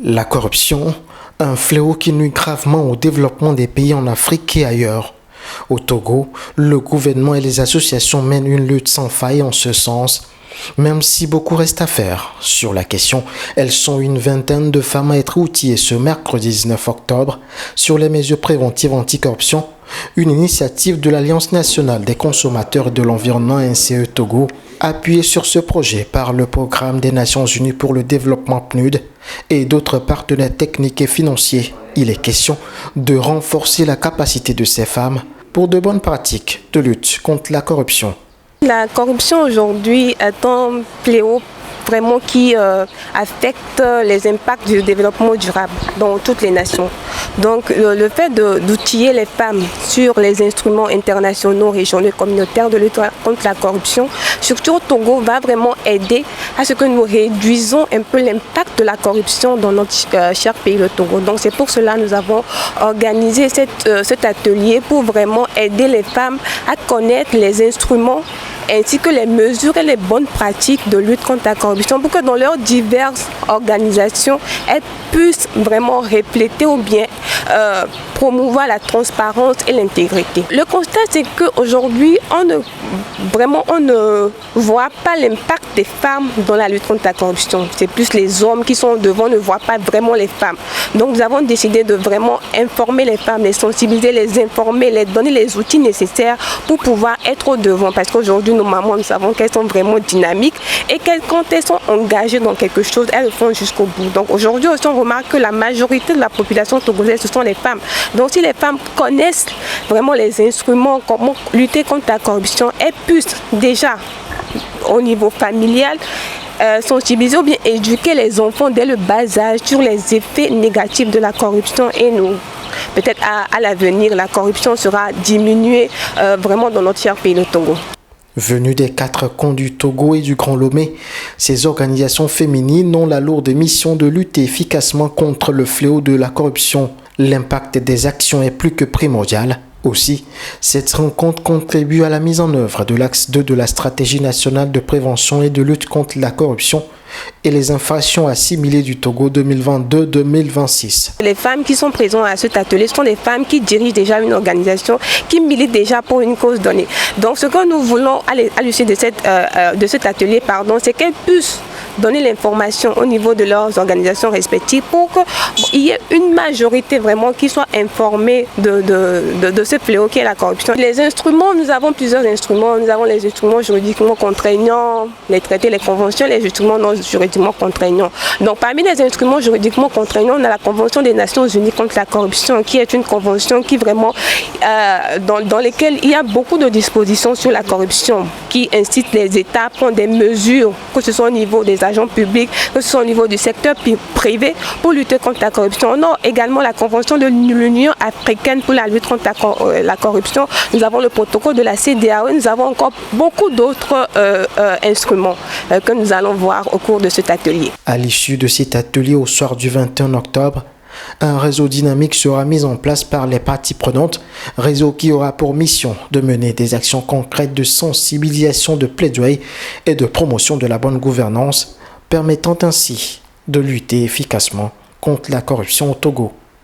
La corruption, un fléau qui nuit gravement au développement des pays en Afrique et ailleurs. Au Togo, le gouvernement et les associations mènent une lutte sans faille en ce sens, même si beaucoup reste à faire. Sur la question, elles sont une vingtaine de femmes à être outillées ce mercredi 19 octobre sur les mesures préventives anticorruption, une initiative de l'Alliance nationale des consommateurs et de l'environnement NCE Togo, appuyée sur ce projet par le Programme des Nations Unies pour le développement PNUD et d'autres partenaires techniques et financiers. Il est question de renforcer la capacité de ces femmes pour de bonnes pratiques de lutte contre la corruption. La corruption aujourd'hui est un fléau vraiment qui affecte les impacts du développement durable dans toutes les nations. Donc le fait d'outiller les femmes sur les instruments internationaux, régionaux et communautaires de lutte contre la corruption, surtout au Togo, va vraiment aider à ce que nous réduisons un peu l'impact de la corruption dans notre cher pays, le Togo. Donc c'est pour cela que nous avons organisé cet atelier pour vraiment aider les femmes à connaître les instruments ainsi que les mesures et les bonnes pratiques de lutte contre la corruption pour que dans leurs diverses organisations, elles puissent vraiment refléter ou bien promouvoir la transparence et l'intégrité. Le constat, c'est qu'aujourd'hui, on ne voit pas l'impact des femmes dans la lutte contre la corruption. C'est plus les hommes qui sont devant, ne voient pas vraiment les femmes. Donc nous avons décidé de vraiment informer les femmes, les sensibiliser, les informer, les donner les outils nécessaires pour pouvoir être au devant. Parce qu'aujourd'hui, nos mamans, nous savons qu'elles sont vraiment dynamiques et quand elles sont engagées dans quelque chose, elles le font jusqu'au bout. Donc aujourd'hui aussi, on remarque que la majorité de la population togolaise, ce sont les femmes. Donc si les femmes connaissent vraiment les instruments, comment lutter contre la corruption, elles puissent déjà au niveau familial sensibiliser ou bien éduquer les enfants dès le bas âge sur les effets négatifs de la corruption et nous. Peut-être à l'avenir, la corruption sera diminuée vraiment dans notre cher pays, le Togo. Venues des 4 coins du Togo et du Grand Lomé, ces organisations féminines ont la lourde mission de lutter efficacement contre le fléau de la corruption. L'impact des actions est plus que primordial. Aussi, cette rencontre contribue à la mise en œuvre de l'axe 2 de la stratégie nationale de prévention et de lutte contre la corruption et les infractions assimilées du Togo 2022-2026. Les femmes qui sont présentes à cet atelier sont des femmes qui dirigent déjà une organisation, qui militent déjà pour une cause donnée. Donc ce que nous voulons à l'issue de cet atelier, c'est qu'elles puissent donner l'information au niveau de leurs organisations respectives pour qu'il y ait une majorité vraiment qui soit informée de ce fléau qui est la corruption. Les instruments, nous avons plusieurs instruments. Nous avons les instruments juridiquement contraignants, les traités, les conventions, les instruments non juridiquement contraignants. Donc parmi les instruments juridiquement contraignants, on a la Convention des Nations Unies contre la corruption qui est une convention qui vraiment dans laquelle il y a beaucoup de dispositions sur la corruption qui incite les États à prendre des mesures, que ce soit au niveau des agents publics, que ce soit au niveau du secteur privé pour lutter contre la corruption. On a également la Convention de l'Union africaine pour la lutte contre la corruption. Nous avons le protocole de la CEDEAO. Nous avons encore beaucoup d'autres instruments que nous allons voir au cours de cet atelier. À l'issue de cet atelier au soir du 21 octobre, un réseau dynamique sera mis en place par les parties prenantes, réseau qui aura pour mission de mener des actions concrètes de sensibilisation, de plaidoyer et de promotion de la bonne gouvernance, permettant ainsi de lutter efficacement contre la corruption au Togo.